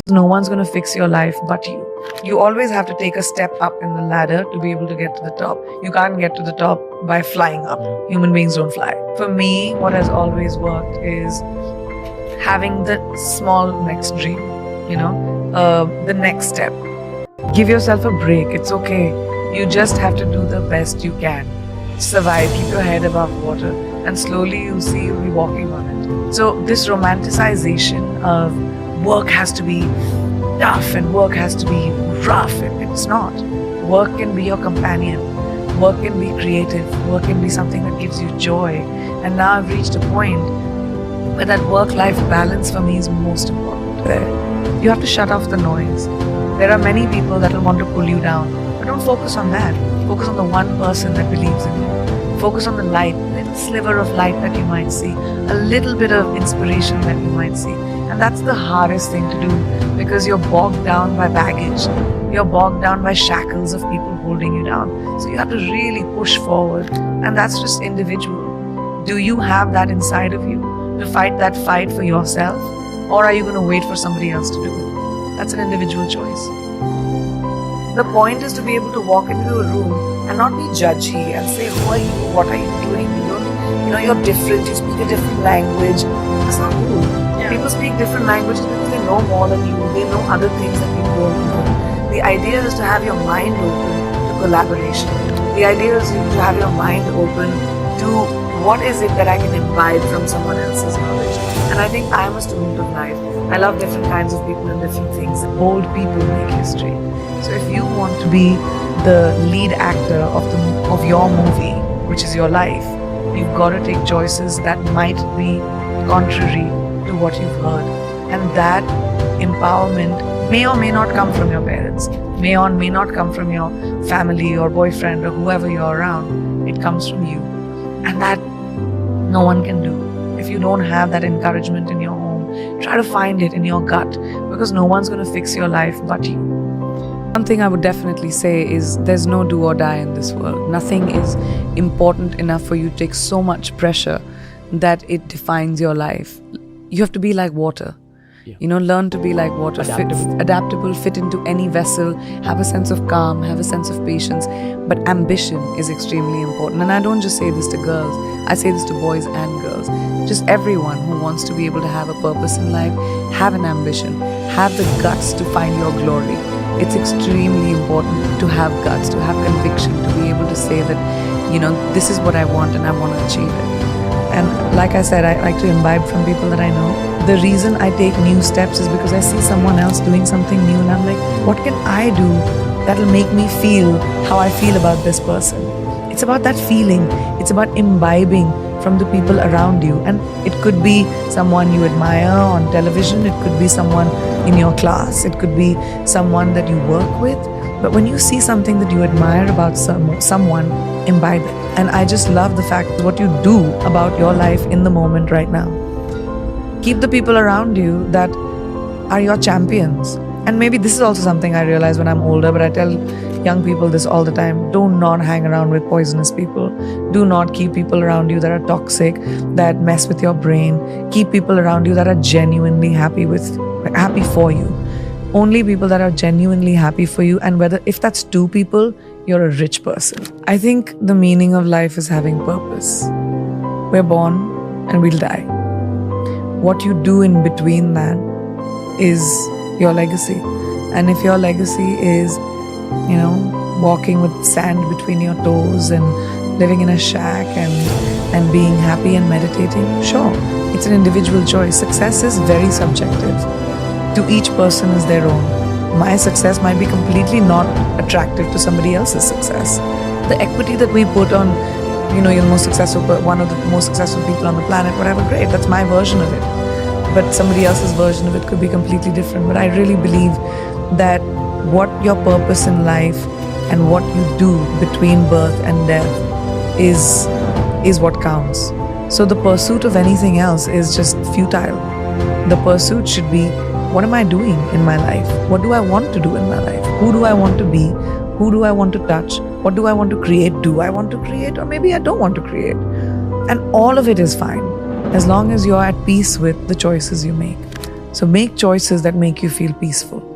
No one's going to fix your life but you. You always have to take a step up in the ladder to be able to get to the top. You can't get to the top by flying up. Human beings don't fly. For me, what has always worked is having the small next dream, the next step. Give yourself a break. It's okay. You just have to do the best you can. Survive, keep your head above water, and slowly you'll see you'll be walking on it. So this romanticization of work has to be tough and work has to be rough, it's not. Work can be your companion. Work can be creative. Work can be something that gives you joy. And now I've reached a point where that work-life balance for me is most important. You have to shut off the noise. There are many people that will want to pull you down, but don't focus on that. Focus on the one person that believes in you. Focus on the light, a little sliver of light that you might see, a little bit of inspiration that you might see. And that's the hardest thing to do because you're bogged down by baggage. You're bogged down by shackles of people holding you down. So you have to really push forward. And that's just individual. Do you have that inside of you to fight that fight for yourself? Or are you going to wait for somebody else to do it? That's an individual choice. The point is to be able to walk into a room and not be judgy and say, who are you? What are you doing? You're different. You speak a different language. That's not cool. Yeah. People speak different languages because they know more than you. They know other things that you don't know. The idea is to have your mind open to collaboration. The idea is to have your mind open to what is it that I can imbibe from someone else's knowledge. And I think I'm a student of life. I love different kinds of people and different things. Bold people make history. So if you want to be the lead actor of your movie, which is your life, you've got to take choices that might be contrary to what you've heard. And that empowerment may or may not come from your parents, may or may not come from your family or boyfriend or whoever you're around. It comes from you. And that no one can do. If you don't have that encouragement in your home, try to find it in your gut because no one's going to fix your life but you. One thing I would definitely say is there's no do or die in this world. Nothing is important enough for you to take so much pressure that it defines your life. You have to be like water. Yeah. Learn to be like water, adaptable, fit into any vessel, have a sense of calm, have a sense of patience. But ambition is extremely important. And I don't just say this to girls, I say this to boys and girls. Just everyone who wants to be able to have a purpose in life, have an ambition, have the guts to find your glory. It's extremely important to have guts, to have conviction, to be able to say that, this is what I want and I want to achieve it. And like I said, I like to imbibe from people that I know. The reason I take new steps is because I see someone else doing something new and I'm like, what can I do that'll make me feel how I feel about this person? It's about that feeling. It's about imbibing from the people around you. And it could be someone you admire on television. It could be someone in your class. It could be someone that you work with. But when you see something that you admire about someone, imbibe it. And I just love the fact that what you do about your life in the moment right now. Keep the people around you that are your champions. And maybe this is also something I realize when I'm older, but I tell young people this all the time. Do not hang around with poisonous people. Do not keep people around you that are toxic, that mess with your brain. Keep people around you that are genuinely happy for you. Only people that are genuinely happy for you, and if that's two people, you're a rich person. I think the meaning of life is having purpose. We're born and we'll die. What you do in between that is your legacy. And if your legacy is, walking with sand between your toes and living in a shack and being happy and meditating, sure, it's an individual choice. Success is very subjective. To each person is their own. My success might be completely not attractive to somebody else's success. The equity that we put on, you're the most successful, one of the most successful people on the planet, whatever, great, that's my version of it. But somebody else's version of it could be completely different. But I really believe that what your purpose in life and what you do between birth and death is what counts. So the pursuit of anything else is just futile. The pursuit should be, what am I doing in my life? What do I want to do in my life? Who do I want to be? Who do I want to touch? What do I want to create? Do I want to create? Or maybe I don't want to create. And all of it is fine, as long as you're at peace with the choices you make. So make choices that make you feel peaceful.